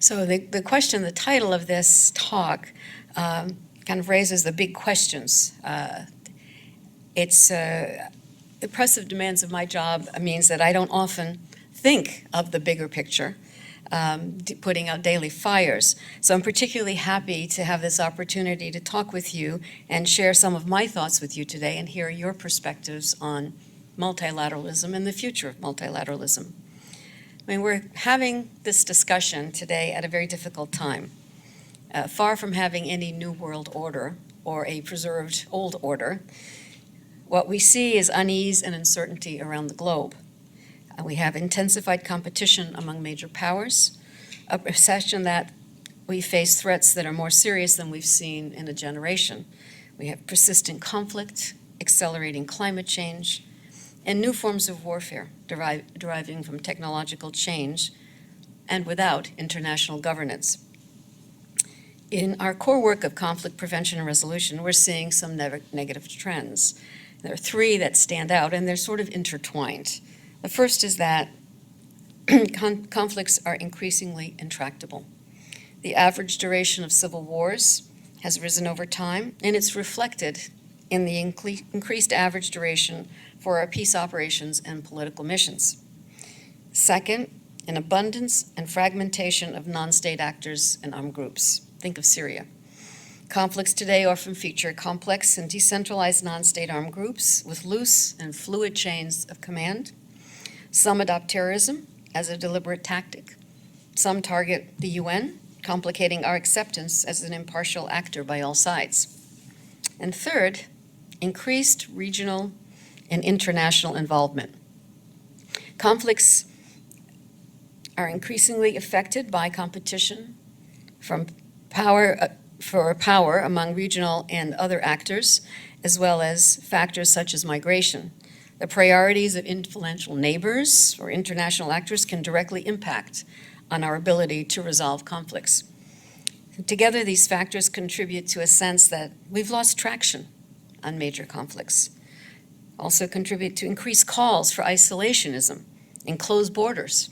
So the question, the title of this talk kind of raises the big questions. The pressive demands of my job means that I don't often think of the bigger picture, putting out daily fires. So I'm particularly happy to have this opportunity to talk with you and share some of my thoughts with you today and hear your perspectives on multilateralism and the future of multilateralism. I mean, we're having this discussion today at a very difficult time. Far from having any new world order or a preserved old order, what we see is unease and uncertainty around the globe. We have intensified competition among major powers, a perception that we face threats that are more serious than we've seen in a generation. We have persistent conflict, accelerating climate change, and new forms of warfare deriving from technological change and without international governance. In our core work of conflict prevention and resolution, we're seeing some negative trends. There are three that stand out, and they're sort of intertwined. The first is that conflicts are increasingly intractable. The average duration of civil wars has risen over time, and it's reflected in the increased average duration for our peace operations and political missions. Second, an abundance and fragmentation of non-state actors and armed groups. Think of Syria. Conflicts today often feature complex and decentralized non-state armed groups with loose and fluid chains of command. Some adopt terrorism as a deliberate tactic. Some target the UN, complicating our acceptance as an impartial actor by all sides. And third, increased regional and international involvement. Conflicts are increasingly affected by competition for power among regional and other actors, as well as factors such as migration. The priorities of influential neighbors or international actors can directly impact on our ability to resolve conflicts. Together, these factors contribute to a sense that we've lost traction on major conflicts. Also contribute to increased calls for isolationism and closed borders,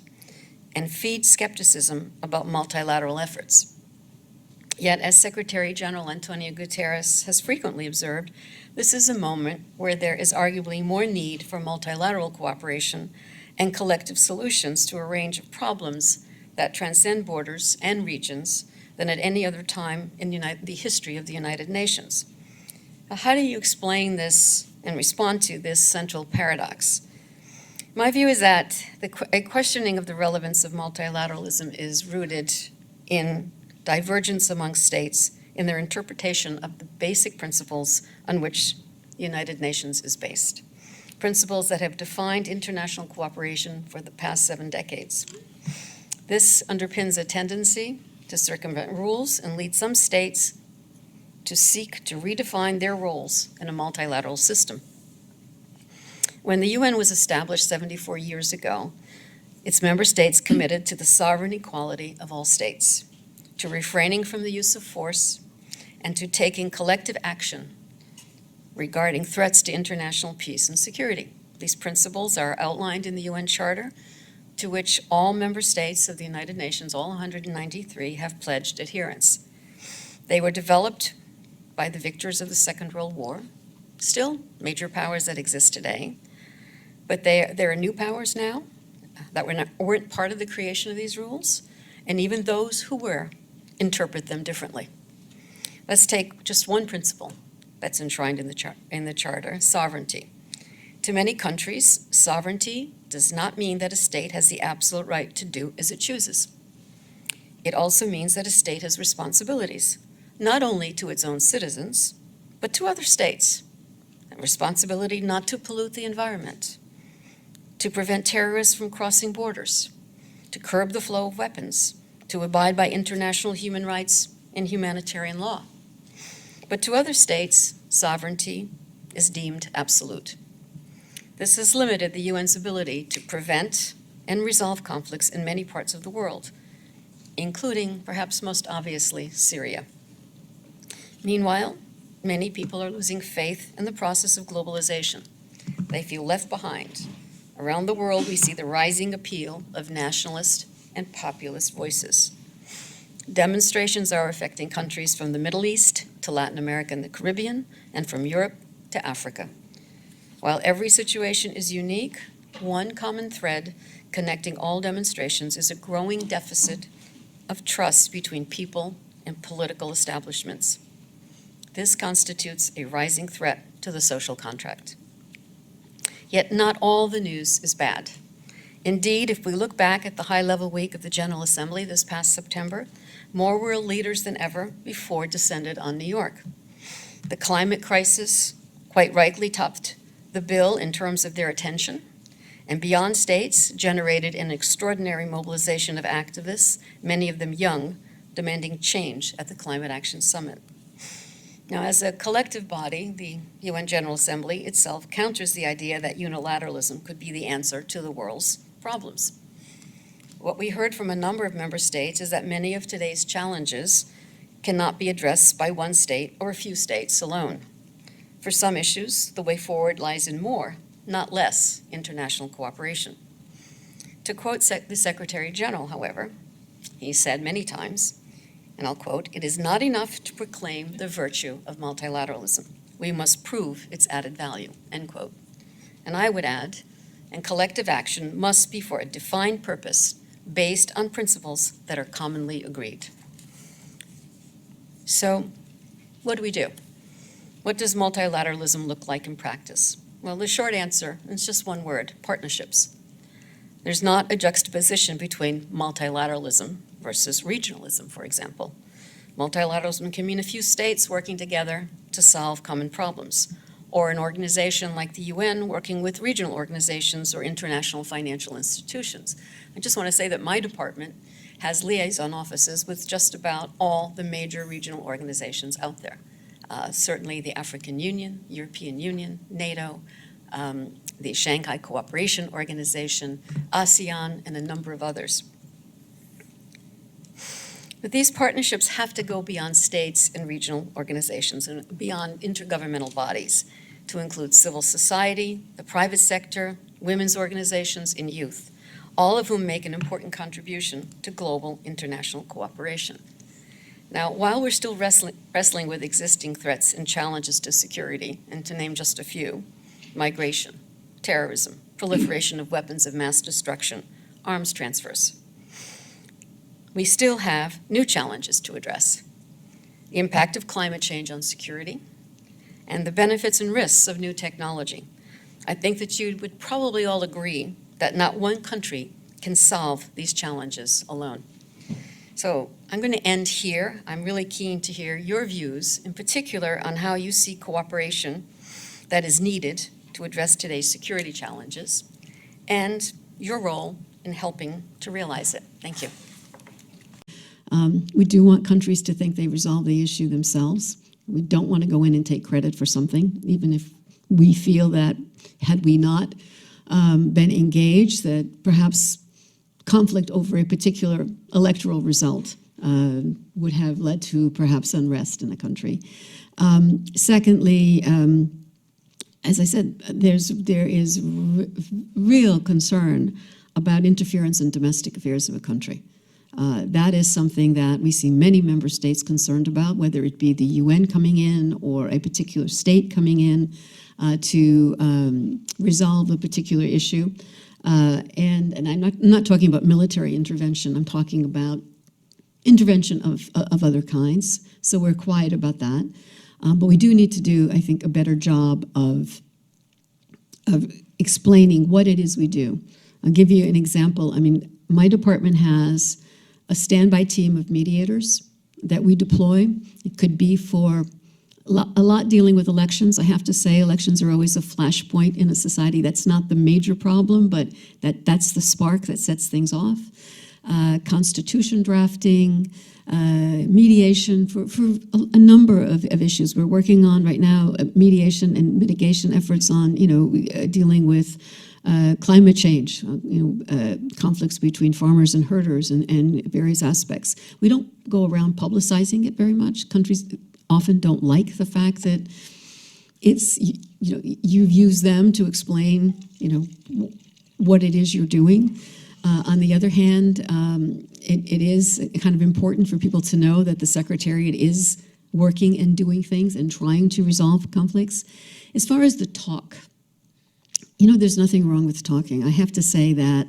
and feed skepticism about multilateral efforts. Yet, as Secretary General Antonio Guterres has frequently observed, this is a moment where there is arguably more need for multilateral cooperation and collective solutions to a range of problems that transcend borders and regions than at any other time in the history of the United Nations. How do you explain this and respond to this central paradox? My view is that a questioning of the relevance of multilateralism is rooted in divergence among states in their interpretation of the basic principles on which the United Nations is based, principles that have defined international cooperation for the past 7 decades. This underpins a tendency to circumvent rules and lead some states to seek to redefine their roles in a multilateral system. When the UN was established 74 years ago, its member states committed to the sovereign equality of all states, to refraining from the use of force, and to taking collective action regarding threats to international peace and security. These principles are outlined in the UN Charter, to which all member states of the United Nations, all 193, have pledged adherence. They were developed by the victors of the Second World War, still major powers that exist today, but there are new powers now that weren't part of the creation of these rules, and even those who were interpret them differently. Let's take just one principle that's enshrined in the Charter, sovereignty. To many countries, sovereignty does not mean that a state has the absolute right to do as it chooses. It also means that a state has responsibilities, not only to its own citizens, but to other states. A responsibility not to pollute the environment, to prevent terrorists from crossing borders, to curb the flow of weapons, to abide by international human rights and humanitarian law. But to other states, sovereignty is deemed absolute. This has limited the UN's ability to prevent and resolve conflicts in many parts of the world, including, perhaps most obviously, Syria. Meanwhile, many people are losing faith in the process of globalization. They feel left behind. Around the world, we see the rising appeal of nationalist and populist voices. Demonstrations are affecting countries from the Middle East to Latin America and the Caribbean, and from Europe to Africa. While every situation is unique, one common thread connecting all demonstrations is a growing deficit of trust between people and political establishments. This constitutes a rising threat to the social contract. Yet not all the news is bad. Indeed, if we look back at the high-level week of the General Assembly this past September, more world leaders than ever before descended on New York. The climate crisis quite rightly topped the bill in terms of their attention, and beyond states generated an extraordinary mobilization of activists, many of them young, demanding change at the Climate Action Summit. Now, as a collective body, the UN General Assembly itself counters the idea that unilateralism could be the answer to the world's problems. What we heard from a number of member states is that many of today's challenges cannot be addressed by one state or a few states alone. For some issues, the way forward lies in more, not less, international cooperation. To quote the Secretary General, however, he said many times, and I'll quote, "It is not enough to proclaim the virtue of multilateralism. We must prove its added value," end quote. And I would add, and collective action must be for a defined purpose based on principles that are commonly agreed. So, what do we do? What does multilateralism look like in practice? Well, the short answer is just one word: partnerships. There's not a juxtaposition between multilateralism versus regionalism, for example. Multilateralism can mean a few states working together to solve common problems, or an organization like the UN working with regional organizations or international financial institutions. I just want to say that my department has liaison offices with just about all the major regional organizations out there. Certainly the African Union, European Union, NATO, the Shanghai Cooperation Organization, ASEAN, and a number of others. But these partnerships have to go beyond states and regional organizations and beyond intergovernmental bodies to include civil society, the private sector, women's organizations, and youth, all of whom make an important contribution to global international cooperation. Now, while we're still wrestling with existing threats and challenges to security, and to name just a few, migration, terrorism, proliferation of weapons of mass destruction, arms transfers, we still have new challenges to address: the impact of climate change on security, and the benefits and risks of new technology. I think that you would probably all agree that not one country can solve these challenges alone. So I'm going to end here. I'm really keen to hear your views, in particular on how you see cooperation that is needed to address today's security challenges, and your role in helping to realize it. Thank you. We do want countries to think they resolve the issue themselves. We don't want to go in and take credit for something, even if we feel that had we not been engaged, that perhaps conflict over a particular electoral result would have led to perhaps unrest in the country. Secondly, as I said, there is real concern about interference in domestic affairs of a country. That is something that we see many member states concerned about, whether it be the UN coming in or a particular state coming in to resolve a particular issue. And I'm not talking about military intervention. I'm talking about intervention of other kinds. So we're quiet about that. But we do need to do, I think, a better job of explaining what it is we do. I'll give you an example. I mean, my department has a standby team of mediators that we deploy. It could be for a lot dealing with elections. I have to say, elections are always a flashpoint in a society. That's not the major problem, but that's the spark that sets things off. Constitution drafting, mediation for a number of issues. We're working on right now mediation and mitigation efforts on, dealing with climate change, conflicts between farmers and herders and various aspects. We don't go around publicizing it very much. Countries often don't like the fact that it's, you use them to explain, what it is you're doing. On the other hand, it is kind of important for people to know that the Secretariat is working and doing things and trying to resolve conflicts. As far as the talk, there's nothing wrong with talking. I have to say that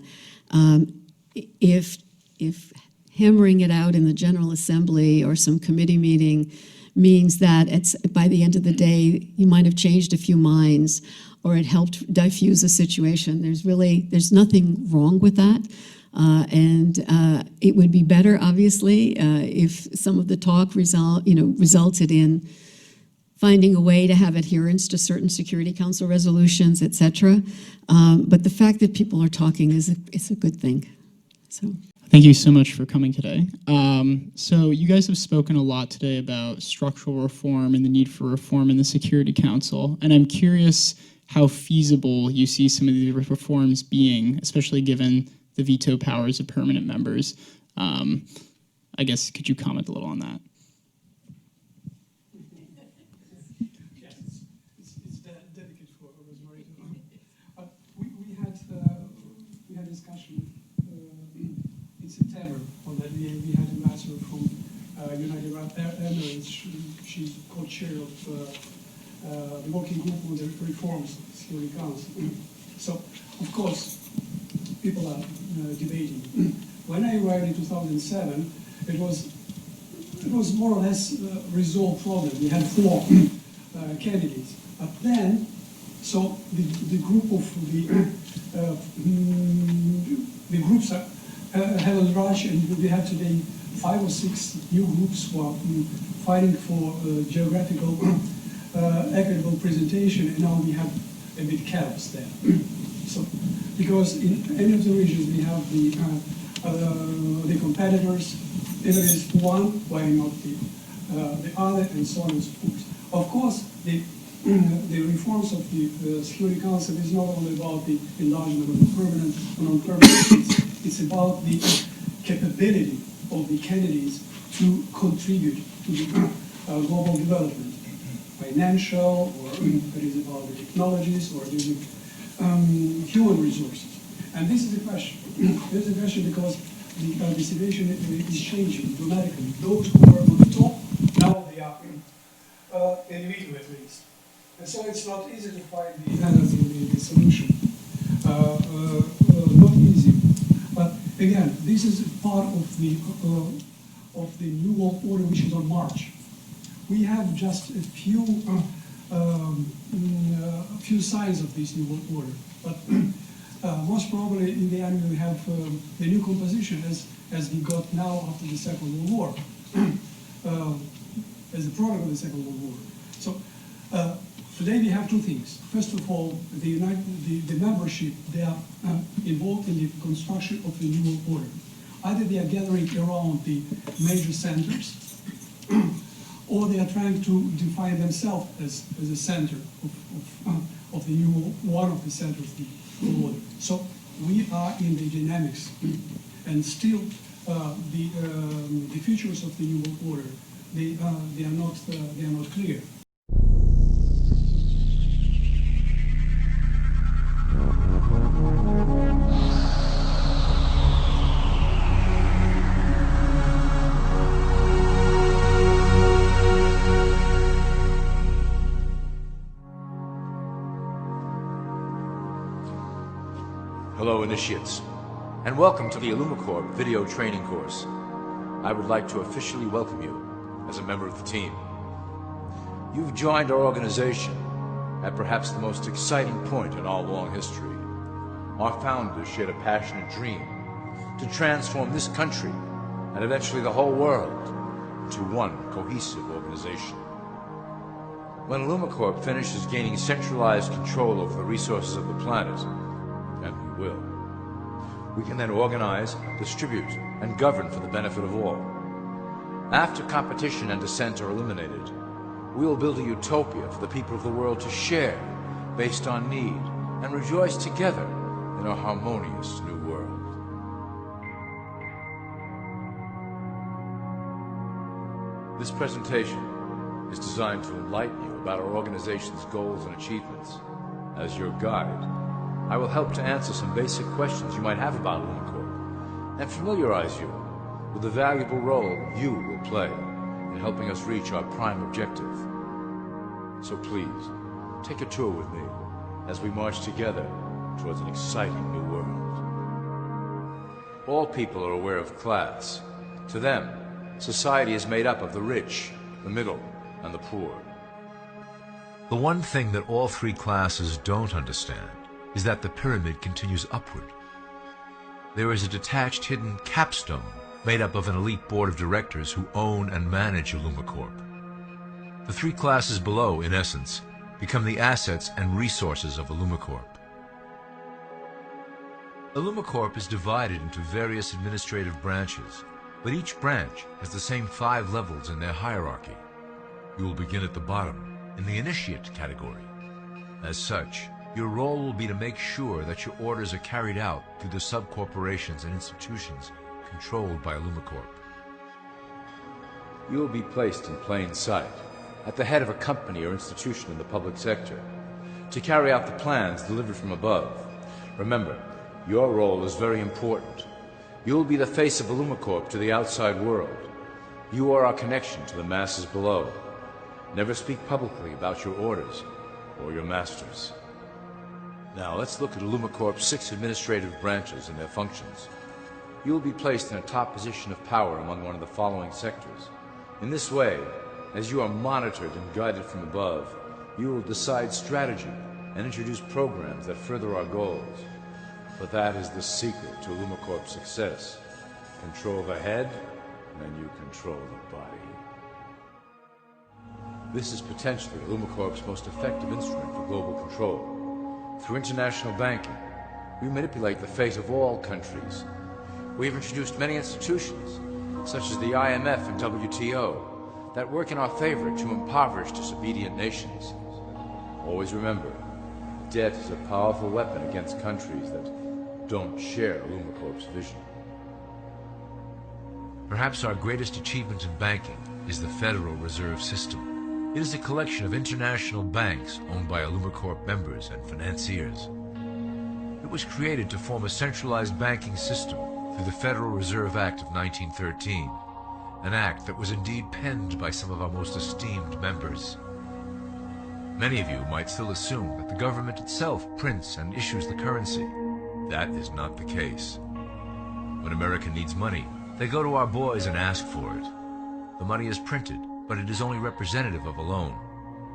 if hammering it out in the General Assembly or some committee meeting means that by the end of the day you might have changed a few minds or it helped diffuse a situation, there's nothing wrong with that. And it would be better, obviously, if some of the talk resulted in finding a way to have adherence to certain Security Council resolutions, et cetera. But the fact that people are talking is a good thing. So. Thank you so much for coming today. So you guys have spoken a lot today about structural reform and the need for reform in the Security Council, and I'm curious how feasible you see some of these reforms being, especially given the veto powers of permanent members. I guess, could you comment a little on that? Yes, it's dedicated for Rosemary. We had discussion in September on that. We had an answer from United Arab Emirates. She's co-chair of the working group on the reforms of the Security Council. So, of course, people are debating. When I arrived in 2007, it was more or less a resolved problem. We had 4 candidates. But then, so the group of the groups had a rush, and we have today 5 or 6 new groups who are fighting for geographical equitable presentation, and now we have a bit chaos there. So, because in any of the regions we have the competitors, if it is one, why not the other, and so on and so forth. Of course, the reforms of the Security Council is not only about the enlargement of the permanent or non-permanent seats, it's about the capability of the candidates to contribute to the global development, financial, or it is about the technologies, or the human resources. And this is the question. This is the question because the situation is changing dramatically. Those who were on the top, now they are in the middle at least. And so it's not easy to find the solution. Not easy. But again, this is part of the New World Order, which is on March. We have just a few signs of this New World Order, but most probably in the end we have the new composition as we got now after the Second World War, as the product of the Second World War. So today we have 2 things. First of all, the membership, they are involved in the construction of the New World Order. Either they are gathering around the major centers, or they are trying to define themselves as a center of the new, one of the centers of the order. So we are in the dynamics, and still the features of the new world order, they are not clear. Hello, initiates, and welcome to the IllumiCorp video training course. I would like to officially welcome you as a member of the team. You've joined our organization at perhaps the most exciting point in our long history. Our founders shared a passionate dream to transform this country and eventually the whole world into one cohesive organization. When IllumiCorp finishes gaining centralized control over the resources of the planet, and we will, we can then organize, distribute, and govern for the benefit of all. After competition and dissent are eliminated, we will build a utopia for the people of the world to share based on need and rejoice together in a harmonious new world. This presentation is designed to enlighten you about our organization's goals and achievements. As your guide, I will help to answer some basic questions you might have about Illumicorp and familiarize you with the valuable role you will play in helping us reach our prime objective. So please, take a tour with me as we march together towards an exciting new world. All people are aware of class. To them, society is made up of the rich, the middle, and the poor. The one thing that all three classes don't understand is that the pyramid continues upward. There is a detached hidden capstone made up of an elite board of directors who own and manage Illumicorp. The three classes below, in essence, become the assets and resources of Illumicorp. Illumicorp is divided into various administrative branches, but each branch has the same 5 levels in their hierarchy. You will begin at the bottom, in the initiate category. As such, your role will be to make sure that your orders are carried out through the sub-corporations and institutions controlled by Illumicorp. You will be placed in plain sight, at the head of a company or institution in the public sector, to carry out the plans delivered from above. Remember, your role is very important. You will be the face of Illumicorp to the outside world. You are our connection to the masses below. Never speak publicly about your orders or your masters. Now let's look at Illumicorp's 6 administrative branches and their functions. You will be placed in a top position of power among one of the following sectors. In this way, as you are monitored and guided from above, you will decide strategy and introduce programs that further our goals. But that is the secret to Illumicorp's success. Control the head, and you control the body. This is potentially Illumicorp's most effective instrument for global control. Through international banking, we manipulate the fate of all countries. We have introduced many institutions, such as the IMF and WTO, that work in our favor to impoverish disobedient nations. Always remember, debt is a powerful weapon against countries that don't share Illumicorp's vision. Perhaps our greatest achievement in banking is the Federal Reserve System. It is a collection of international banks owned by Illumicorp members and financiers. It was created to form a centralized banking system through the Federal Reserve Act of 1913, an act that was indeed penned by some of our most esteemed members. Many of you might still assume that the government itself prints and issues the currency. That is not the case. When America needs money, they go to our boys and ask for it. The money is printed, but it is only representative of a loan.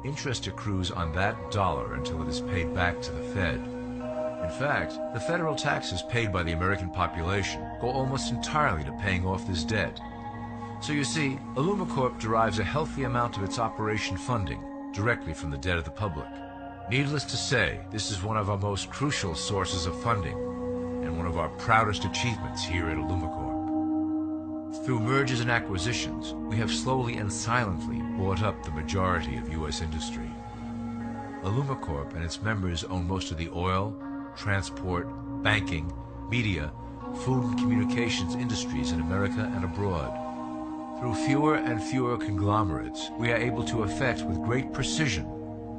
Interest accrues on that dollar until it is paid back to the Fed. In fact, the federal taxes paid by the American population go almost entirely to paying off this debt. So you see, Illumicorp derives a healthy amount of its operation funding directly from the debt of the public. Needless to say, this is one of our most crucial sources of funding and one of our proudest achievements here at Illumicorp. Through mergers and acquisitions, we have slowly and silently bought up the majority of U.S. industry. Illumicorp and its members own most of the oil, transport, banking, media, food and communications industries in America and abroad. Through fewer and fewer conglomerates, we are able to effect with great precision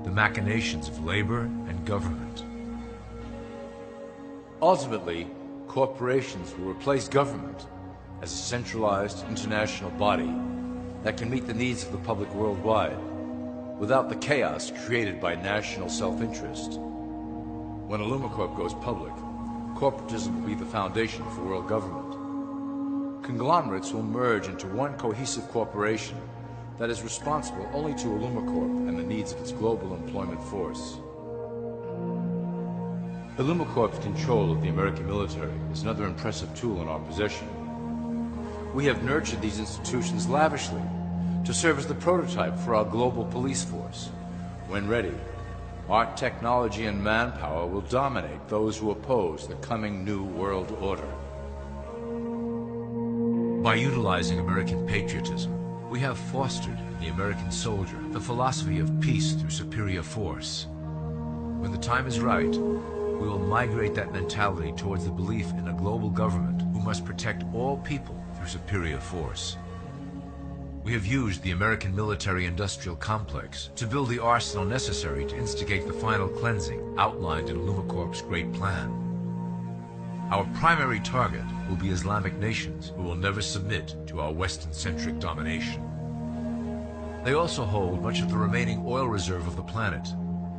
the machinations of labor and government. Ultimately, corporations will replace government as a centralized international body that can meet the needs of the public worldwide without the chaos created by national self-interest. When Illumicorp goes public, corporatism will be the foundation for world government. Conglomerates will merge into one cohesive corporation that is responsible only to Illumicorp and the needs of its global employment force. Illumicorp's control of the American military is another impressive tool in our possession. We have nurtured these institutions lavishly to serve as the prototype for our global police force. When ready, our technology and manpower will dominate those who oppose the coming new world order. By utilizing American patriotism, we have fostered in the American soldier the philosophy of peace through superior force. When the time is right, we will migrate that mentality towards the belief in a global government who must protect all people through superior force. We have used the American military-industrial complex to build the arsenal necessary to instigate the final cleansing outlined in Illumicorp's Great Plan. Our primary target will be Islamic nations who will never submit to our Western-centric domination. They also hold much of the remaining oil reserve of the planet.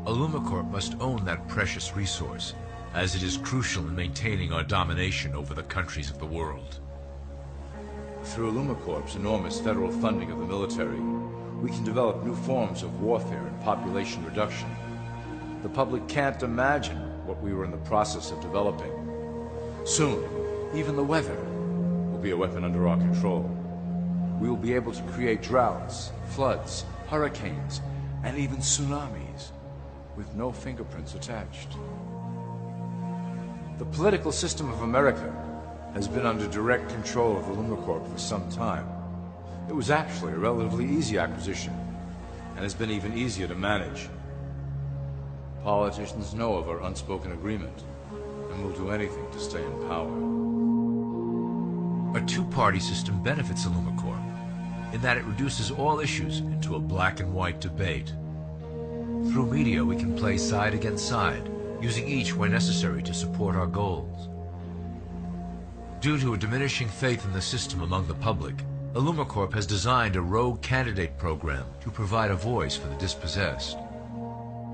Illumicorp must own that precious resource, as it is crucial in maintaining our domination over the countries of the world. Through Illumicorp's enormous federal funding of the military, we can develop new forms of warfare and population reduction. The public can't imagine what we were in the process of developing. Soon, even the weather will be a weapon under our control. We will be able to create droughts, floods, hurricanes, and even tsunamis with no fingerprints attached. The political system of America has been under direct control of Illumicorp for some time. It was actually a relatively easy acquisition, and has been even easier to manage. Politicians know of our unspoken agreement, and will do anything to stay in power. A two-party system benefits Illumicorp in that it reduces all issues into a black and white debate. Through media, we can play side against side, using each where necessary to support our goals. Due to a diminishing faith in the system among the public, Illumicorp has designed a rogue candidate program to provide a voice for the dispossessed.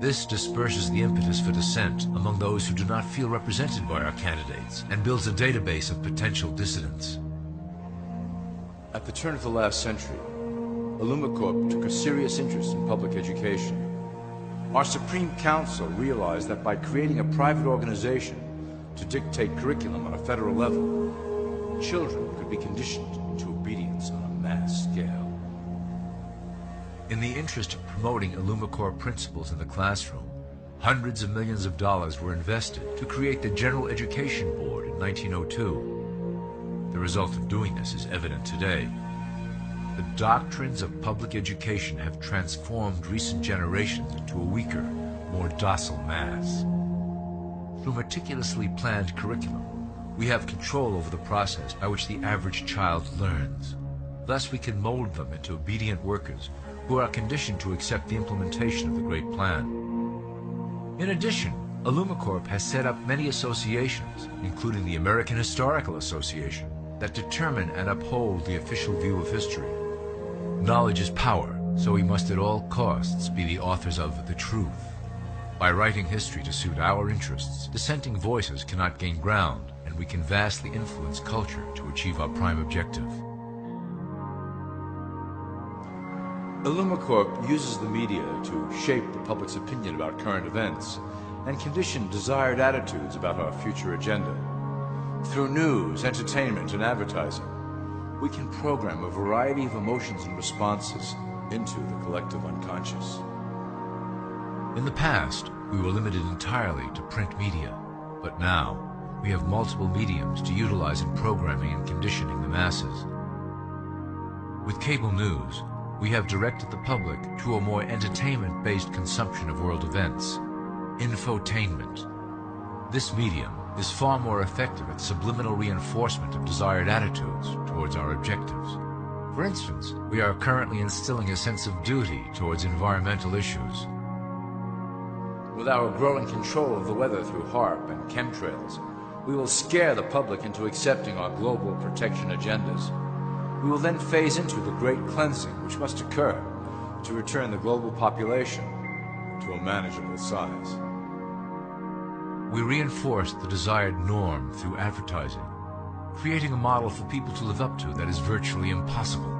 This disperses the impetus for dissent among those who do not feel represented by our candidates and builds a database of potential dissidents. At the turn of the last century, Illumicorp took a serious interest in public education. Our Supreme Council realized that by creating a private organization to dictate curriculum on a federal level, children could be conditioned to obedience on a mass scale. In the interest of promoting Illumicorp principles in the classroom, hundreds of millions of dollars were invested to create the General Education Board in 1902. The result of doing this is evident today. The doctrines of public education have transformed recent generations into a weaker, more docile mass. Through meticulously planned curriculum, we have control over the process by which the average child learns. Thus, we can mold them into obedient workers who are conditioned to accept the implementation of the Great Plan. In addition, Illumicorp has set up many associations, including the American Historical Association, that determine and uphold the official view of history. Knowledge is power, so we must at all costs be the authors of the truth. By writing history to suit our interests, dissenting voices cannot gain ground, and we can vastly influence culture to achieve our prime objective. Illumicorp uses the media to shape the public's opinion about current events and condition desired attitudes about our future agenda. Through news, entertainment, and advertising, we can program a variety of emotions and responses into the collective unconscious. In the past, we were limited entirely to print media, but now we have multiple mediums to utilize in programming and conditioning the masses. With cable news, we have directed the public to a more entertainment-based consumption of world events, infotainment. This medium is far more effective at subliminal reinforcement of desired attitudes towards our objectives. For instance, we are currently instilling a sense of duty towards environmental issues. With our growing control of the weather through HAARP and chemtrails, we will scare the public into accepting our global protection agendas. We will then phase into the great cleansing which must occur to return the global population to a manageable size. We reinforce the desired norm through advertising, creating a model for people to live up to that is virtually impossible.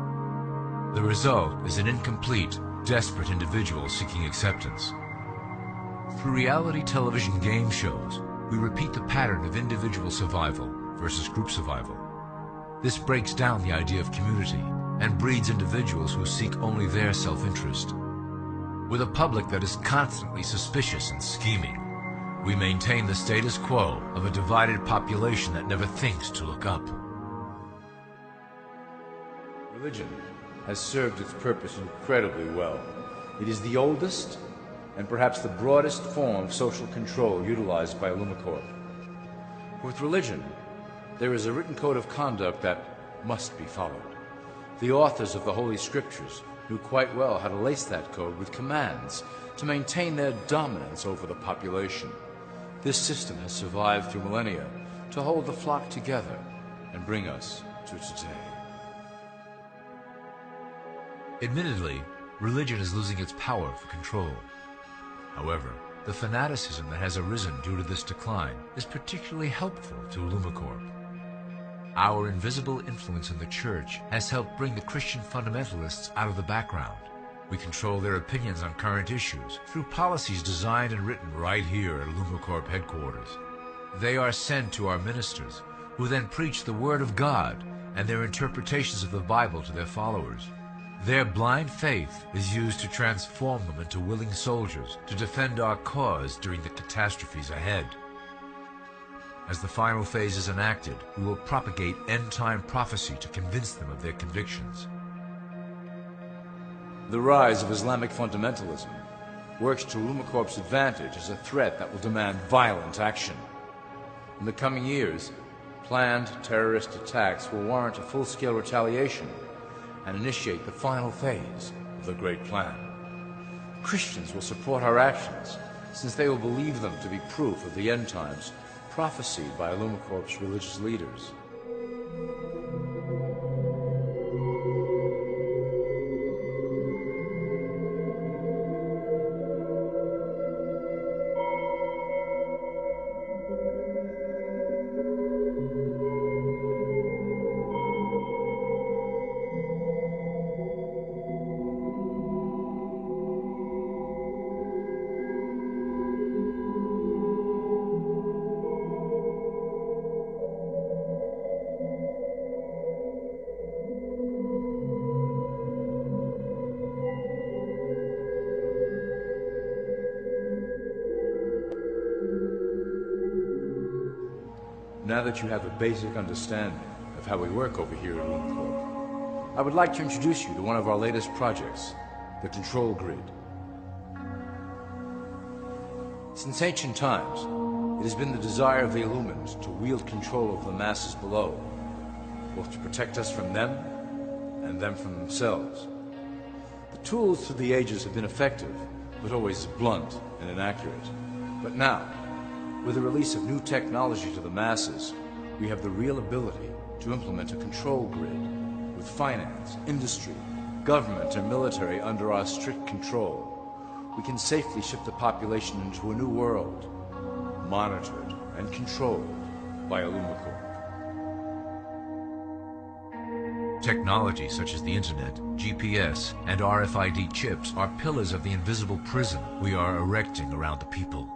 The result is an incomplete, desperate individual seeking acceptance. Through reality television game shows, we repeat the pattern of individual survival versus group survival. This breaks down the idea of community and breeds individuals who seek only their self-interest. With a public that is constantly suspicious and scheming, we maintain the status quo of a divided population that never thinks to look up. Religion has served its purpose incredibly well. It is the oldest and perhaps the broadest form of social control utilized by Illumicorp. With religion, there is a written code of conduct that must be followed. The authors of the Holy Scriptures knew quite well how to lace that code with commands to maintain their dominance over the population. This system has survived through millennia to hold the flock together and bring us to today. Admittedly, religion is losing its power for control. However, the fanaticism that has arisen due to this decline is particularly helpful to Illumicorp. Our invisible influence in the church has helped bring the Christian fundamentalists out of the background. We control their opinions on current issues through policies designed and written right here at Illumicorp headquarters. They are sent to our ministers, who then preach the Word of God and their interpretations of the Bible to their followers. Their blind faith is used to transform them into willing soldiers to defend our cause during the catastrophes ahead. As the final phase is enacted, we will propagate end-time prophecy to convince them of their convictions. The rise of Islamic fundamentalism works to Illumicorp's advantage as a threat that will demand violent action. In the coming years, planned terrorist attacks will warrant a full-scale retaliation and initiate the final phase of the Great Plan. Christians will support our actions, since they will believe them to be proof of the end times prophesied by Illumicorp's religious leaders. Now that you have a basic understanding of how we work over here at Illumicorp, I would like to introduce you to one of our latest projects, the Control Grid. Since ancient times, it has been the desire of the Illumins to wield control over the masses below, both to protect us from them and them from themselves. The tools through the ages have been effective, but always blunt and inaccurate. But now, with the release of new technology to the masses, we have the real ability to implement a control grid with finance, industry, government, and military under our strict control. We can safely ship the population into a new world, monitored and controlled by Illumicorp. Technology such as the Internet, GPS, and RFID chips are pillars of the invisible prison we are erecting around the people.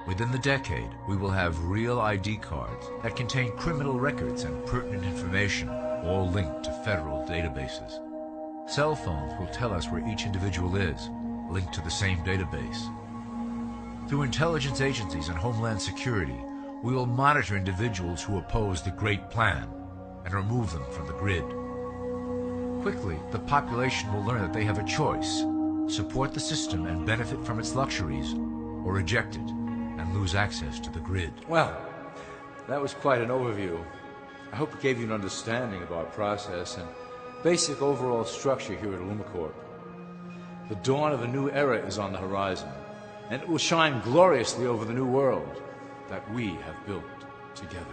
Within the decade, we will have real ID cards that contain criminal records and pertinent information, all linked to federal databases. Cell phones will tell us where each individual is, linked to the same database. Through intelligence agencies and Homeland Security, we will monitor individuals who oppose the Great Plan and remove them from the grid. Quickly, the population will learn that they have a choice: support the system and benefit from its luxuries, or reject it and lose access to the grid. Well, that was quite an overview. I hope it gave you an understanding of our process and basic overall structure here at Illumicorp. The dawn of a new era is on the horizon, and it will shine gloriously over the new world that we have built together.